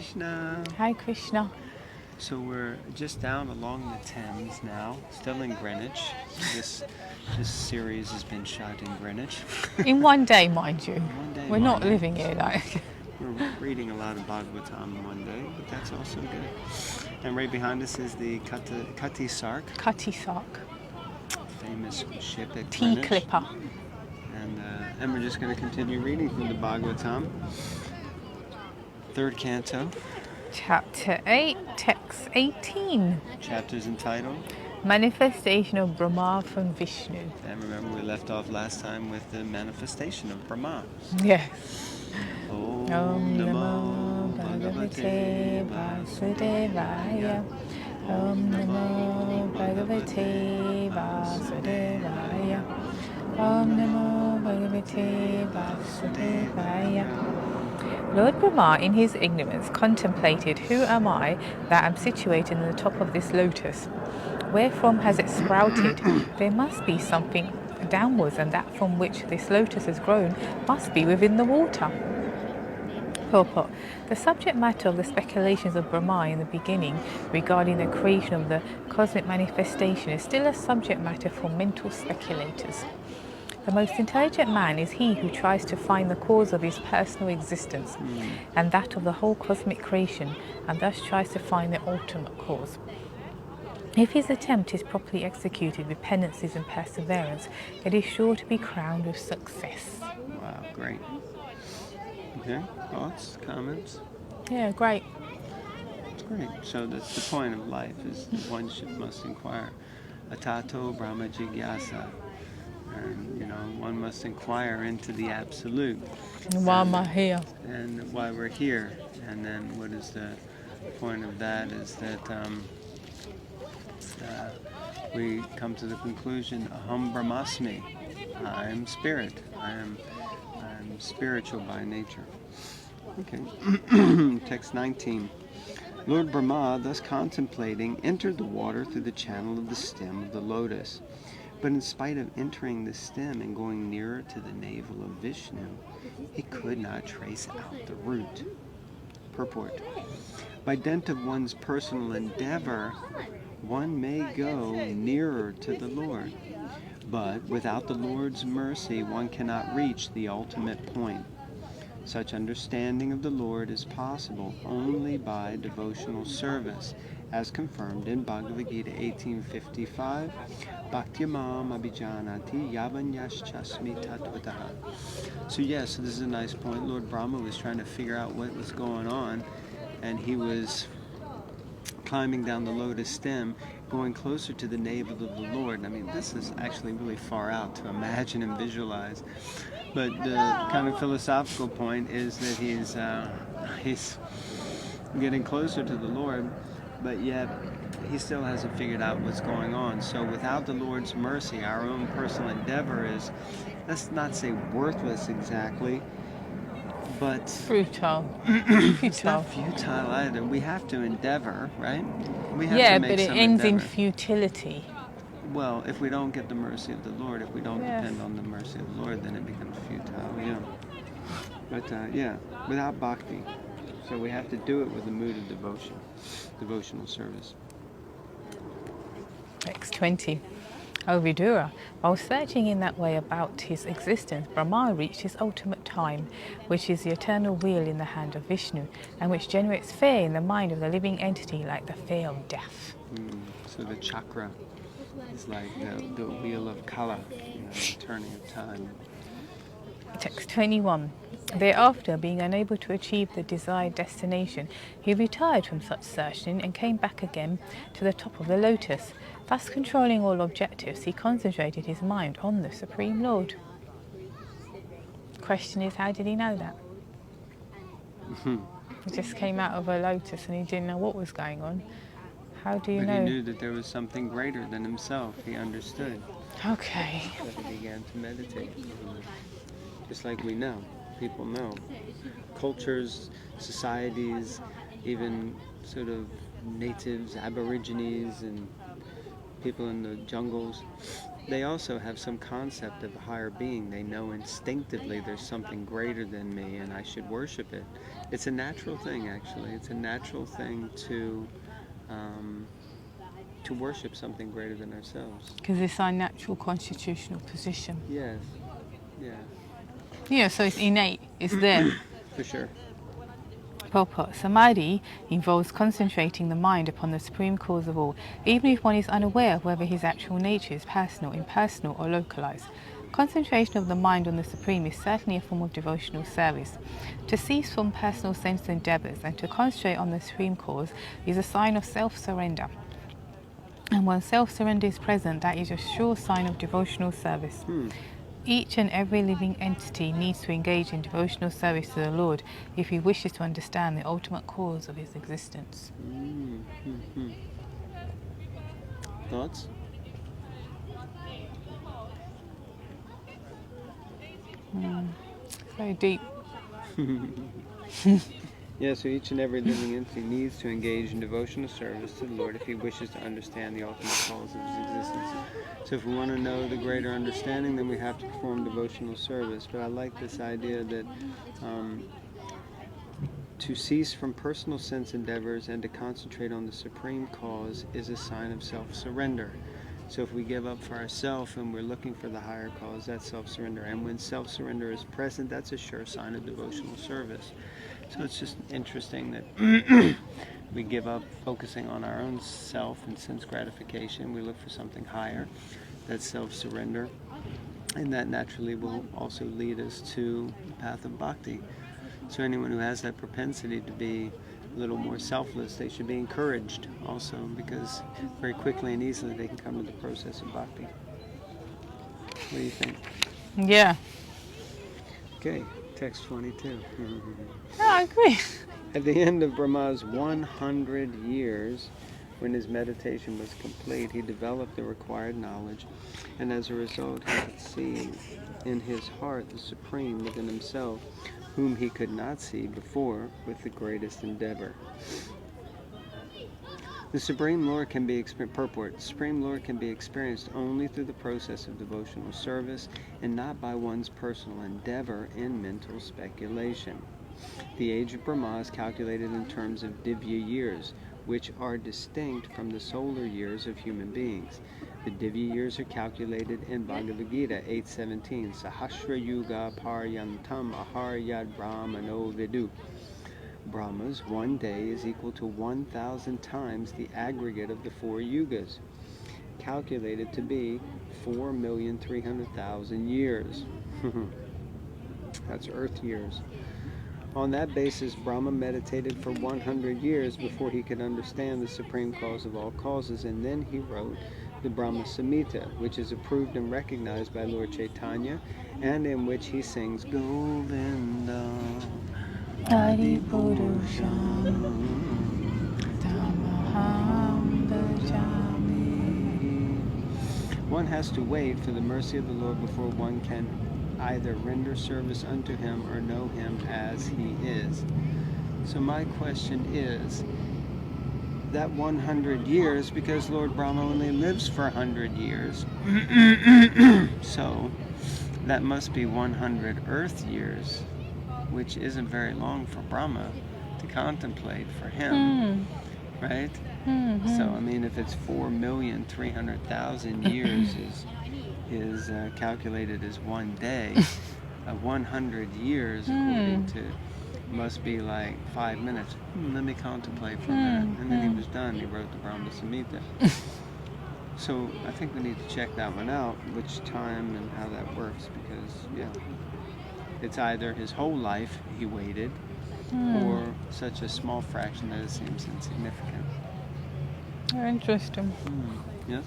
Krishna. Hi Krishna. So we're just down along the Thames now, still in Greenwich. This series has been shot in Greenwich. In one day, mind you. One day, We're not living here like. We're reading a lot of Bhagavatam one day, but that's also good. And right behind us is the Cutty Sark. Cutty Sark. Famous ship at Tea Greenwich. clipper. And we're just going to continue reading from the Bhagavatam. 3rd canto. Chapter 8, text 18. Chapter's entitled Manifestation of Brahma from Vishnu. And remember, we left off last time with the manifestation of Brahma. Yes. Om Namo Bhagavate Vasudevaya. Om Namo Bhagavate Vasudevaya. Om Namo Bhagavate Vasudevaya. Lord Brahma, in his ignorance, contemplated, who am I that am situated in the top of this lotus? Wherefrom has it sprouted? There must be something downwards, and that from which this lotus has grown must be within the water. Purport. The subject matter of the speculations of Brahma in the beginning regarding the creation of the cosmic manifestation is still a subject matter for mental speculators. The most intelligent man is he who tries to find the cause of his personal existence and that of the whole cosmic creation, and thus tries to find the ultimate cause. If his attempt is properly executed with penances and perseverance, it is sure to be crowned with success. Wow, great. Okay, thoughts, comments? Yeah, great. It's great. So that's the point of life, is one must inquire. Atato Brahma Jigyasa. And, one must inquire into the absolute. Why am I here? And why we're here. And then what is the point of that is that we come to the conclusion, Aham Brahmasmi. I am spirit. I'm spiritual by nature. Okay. Text 19. Lord Brahma, thus contemplating, entered the water through the channel of the stem of the lotus. But in spite of entering the stem and going nearer to the navel of Vishnu, he could not trace out the root. Purport. By dint of one's personal endeavor, one may go nearer to the Lord. But without the Lord's mercy, one cannot reach the ultimate point. Such understanding of the Lord is possible only by devotional service, as confirmed in Bhagavad Gita 18:55, Bhaktyamam abhijanati yavanyaschasmi tatvataha. So this is a nice point. Lord Brahma was trying to figure out what was going on, and he was climbing down the lotus stem, going closer to the navel of the Lord. I mean, this is actually really far out to imagine and visualize. But the kind of philosophical point is that he's getting closer to the Lord, but yet he still hasn't figured out what's going on. So without the Lord's mercy, our own personal endeavor is, let's not say worthless exactly, but Futile. It's not futile either. We have to endeavor, right? We have to make but it some ends endeavor. in futility. Well, if we don't get the mercy of the Lord, if we don't depend on the mercy of the Lord, then it becomes futile, But, without bhakti. So we have to do it with a mood of devotion, devotional service. Text 20. O Vidura, while searching in that way about his existence, Brahma reached his ultimate time, which is the eternal wheel in the hand of Vishnu, and which generates fear in the mind of the living entity like the fear of death. So the chakra is like the wheel of Kala, the turning of time. Text 21. Thereafter, being unable to achieve the desired destination, he retired from such searching and came back again to the top of the lotus. Thus controlling all objectives, he concentrated his mind on the Supreme Lord. Question is, how did he know that? He just came out of a lotus and he didn't know what was going on. How do you know? But he knew that there was something greater than himself. He understood. Okay. So he began to meditate. Just like we know. People know. Cultures, societies, even sort of natives, aborigines, and people in the jungles, they also have some concept of a higher being. They know instinctively there's something greater than me and I should worship it. It's a natural thing, actually. It's a natural thing to worship something greater than ourselves. Because it's our natural constitutional position. Yes. Yeah. Yeah, so it's innate. It's there. For sure. Purport. Samadhi involves concentrating the mind upon the supreme cause of all, even if one is unaware of whether his actual nature is personal, impersonal, or localized. Concentration of the mind on the Supreme is certainly a form of devotional service. To cease from personal sense endeavors and to concentrate on the Supreme Cause is a sign of self-surrender. And when self-surrender is present, that is a sure sign of devotional service. Each and every living entity needs to engage in devotional service to the Lord if he wishes to understand the ultimate cause of his existence. Thoughts? Very deep. Yeah, so each and every living entity needs to engage in devotional service to the Lord if he wishes to understand the ultimate cause of his existence. So if we want to know the greater understanding, then we have to perform devotional service. But I like this idea that to cease from personal sense endeavors and to concentrate on the supreme cause is a sign of self-surrender. So if we give up for ourselves and we're looking for the higher cause, that's self-surrender. And when self-surrender is present, that's a sure sign of devotional service. So it's just interesting that we give up focusing on our own self and sense gratification. We look for something higher. That's self-surrender. And that naturally will also lead us to the path of bhakti. So anyone who has that propensity to be a little more selfless, they should be encouraged also, because very quickly and easily they can come to the process of bhakti. What do you think? Yeah. Okay, text 22. I agree. At the end of Brahma's 100 years, when his meditation was complete, he developed the required knowledge, and as a result he could see in his heart the Supreme within himself, whom he could not see before with the greatest endeavor. The Supreme Lord can be purport. Supreme Lord can be experienced only through the process of devotional service and not by one's personal endeavor in mental speculation. The age of Brahma is calculated in terms of divya years, which are distinct from the solar years of human beings. The divya years are calculated in Bhagavad Gita 8:17. Sahasra yuga paryantam ahar yad brahmano vidu. Brahma's one day is equal to 1,000 times the aggregate of the 4 yugas, calculated to be 4,300,000 years. That's Earth years. On that basis, Brahma meditated for 100 years before he could understand the supreme cause of all causes, and then he wrote the Brahma Samhita, which is approved and recognized by Lord Chaitanya, and in which he sings Govinda Adi Purusham Tamaham Bhajami. One has to wait for the mercy of the Lord before one can either render service unto him or know him as he is. So my question is, that 100 years, because Lord Brahma only lives for 100 years, so that must be 100 Earth years, which isn't very long for Brahma to contemplate for him, right? So, I mean, if it's 4,300,000 years is calculated as one day, 100 years, according to, must be like 5 minutes. Let me contemplate for a minute. And then he was done. He wrote the Brahma Samhita. So I think we need to check that one out, which time and how that works, because, yeah, it's either his whole life he waited, or such a small fraction that it seems insignificant. Interesting. Yes?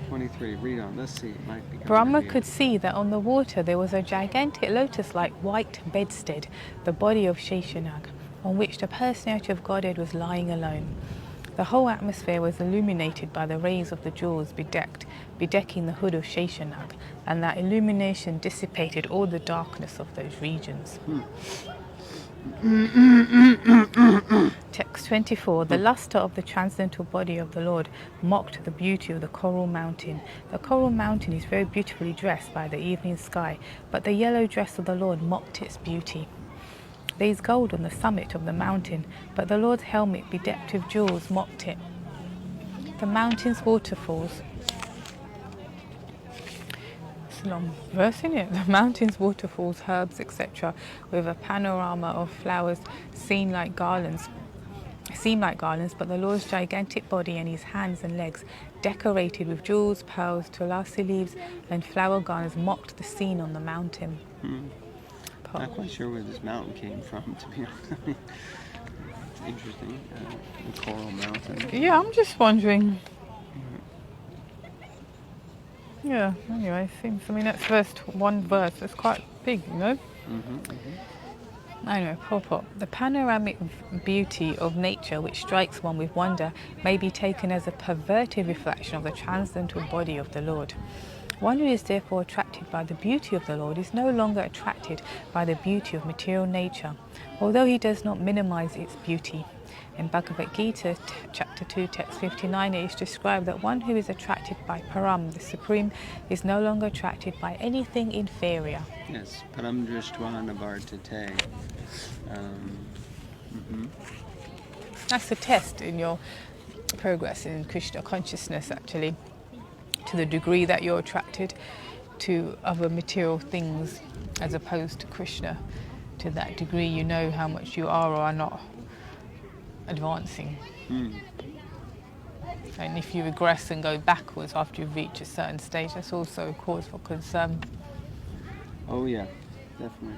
23, read on. Let's see. It might be Brahma could see that on the water there was a gigantic lotus-like white bedstead, the body of Sheshanag, on which the personality of Godhead was lying alone. The whole atmosphere was illuminated by the rays of the jewels bedecking the hood of Sheshanag, and that illumination dissipated all the darkness of those regions. Text 24. The luster of the transcendental body of the Lord mocked the beauty of the coral mountain. The coral mountain is very beautifully dressed by the evening sky, but the yellow dress of the Lord mocked its beauty. There is gold on the summit of the mountain, but the Lord's helmet bedecked with jewels mocked it. The mountain's waterfalls. It's a long verse, isn't it? The mountains, waterfalls, herbs, etc., with a panorama of flowers seem like garlands, but the Lord's gigantic body and his hands and legs, decorated with jewels, pearls, tulasi leaves, and flower garlands, mocked the scene on the mountain. Not quite sure where this mountain came from, to be honest. It's interesting, the coral mountain. Yeah, I'm just wondering. Yeah, anyway, it seems, I mean, that's one verse, it's quite big, you know? I know, purport. The panoramic beauty of nature which strikes one with wonder may be taken as a perverted reflection of the transcendental body of the Lord. One who is therefore attracted by the beauty of the Lord is no longer attracted by the beauty of material nature, although he does not minimize its beauty. In Bhagavad Gita, chapter 2, text 59, it is described that one who is attracted by Param, the Supreme, is no longer attracted by anything inferior. Yes, Param Drishtva Navartate. That's a test in your progress in Krishna consciousness, actually, to the degree that you're attracted to other material things as opposed to Krishna. To that degree, you know how much you are or are not advancing. And if you regress and go backwards after you've reached a certain stage, that's also a cause for concern. Oh yeah, definitely.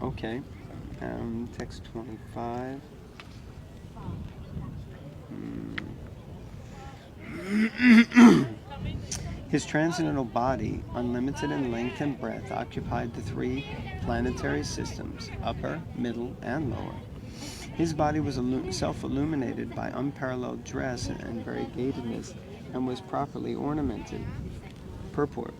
Okay, text 25. His transcendental body, unlimited in length and breadth, occupied the three planetary systems, upper, middle, and lower. His body was self-illuminated by unparalleled dress and variegatedness, and was properly ornamented. Purport.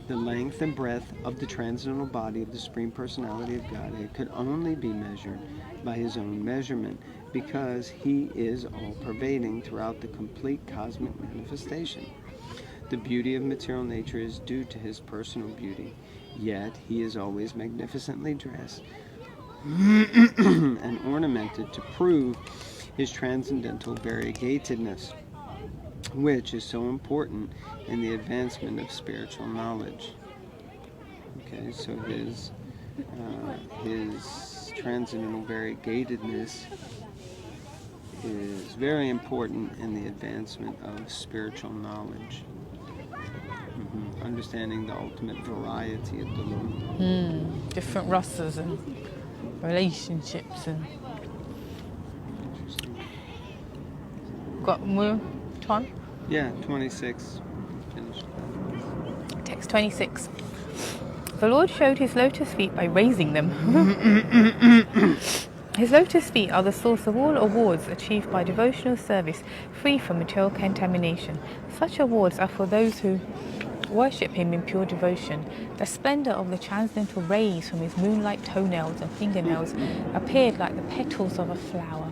The length and breadth of the transcendental body of the Supreme Personality of Godhead could only be measured by his own measurement, because he is all-pervading throughout the complete cosmic manifestation. The beauty of material nature is due to his personal beauty, yet he is always magnificently dressed and ornamented to prove his transcendental variegatedness, which is so important in the advancement of spiritual knowledge. Okay, so his transcendental variegatedness is very important in the advancement of spiritual knowledge. Understanding the ultimate variety of the Lord. Different rasas and relationships and. Got more time? Yeah, 26. Finished. Text 26. The Lord showed his lotus feet by raising them. His lotus feet are the source of all awards achieved by devotional service, free from material contamination. Such awards are for those who worship him in pure devotion. The splendor of the transcendental rays from his moonlight toenails and fingernails appeared like the petals of a flower.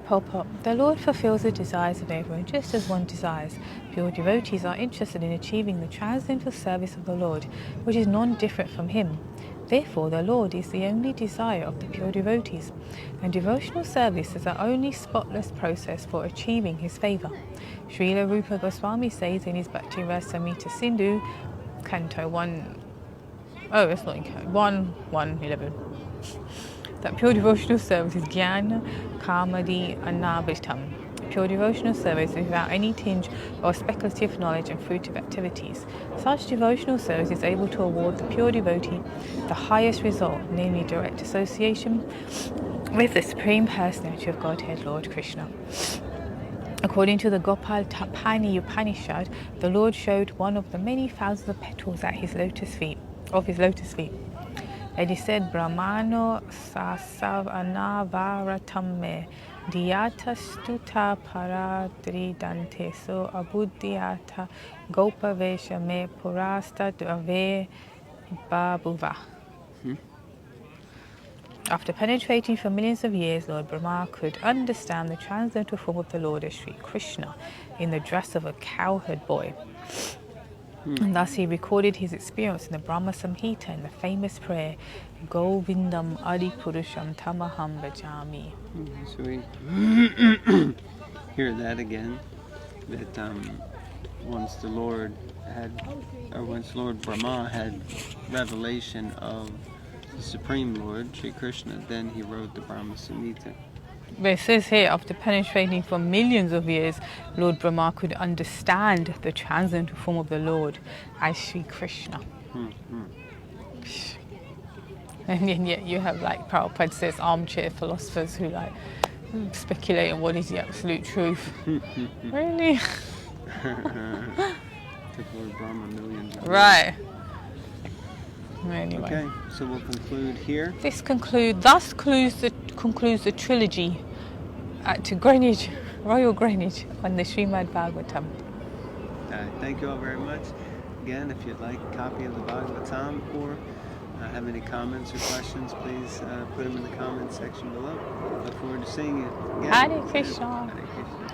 Purport. The Lord fulfills the desires of everyone just as one desires. Pure devotees are interested in achieving the transcendental service of the Lord, which is non-different from him. Therefore, the Lord is the only desire of the pure devotees, and devotional service is the only spotless process for achieving his favor. Srila Rupa Goswami says in his Bhaktivedanta Sindhu, Canto 1, oh, it's not in Canto 1:11, that pure devotional service is Jnana Kamadi Anabhitam. Pure devotional service is without any tinge of speculative knowledge and fruitive activities. Such devotional service is able to award the pure devotee the highest result, namely direct association with the Supreme Personality of Godhead, Lord Krishna. According to the Gopal Tapani Upanishad, the Lord showed one of the many thousands of petals at his lotus feet. It is said, Brahmano sasav anavaratame diyata stuta paradridante so abuddhiyata gopavesha me purasta dave babuva. After penetrating for millions of years, Lord Brahma could understand the transcendental form of the Lord as Sri Krishna in the dress of a cowherd boy. And thus he recorded his experience in the Brahma Samhita in the famous prayer, Govindam Adi Purusham Tamaham Bhajami. So we hear that again, that once Lord Brahma had revelation of the Supreme Lord, Sri Krishna, then he wrote the Brahma Samhita. But it says here, after penetrating for millions of years, Lord Brahma could understand the transcendental form of the Lord as Sri Krishna. And yet you have, like Prabhupada says, armchair philosophers who speculate on what is the absolute truth. Really? Took Lord Brahma millions of years. Right. Anyway. Okay, so we'll conclude here. This thus concludes the trilogy to Greenwich, Royal Greenwich, on the Srimad Bhagavatam. Thank you all very much. Again, if you'd like a copy of the Bhagavatam or have any comments or questions, please put them in the comments section below. Look forward to seeing you again. Hare Krishna. Hare Krishna.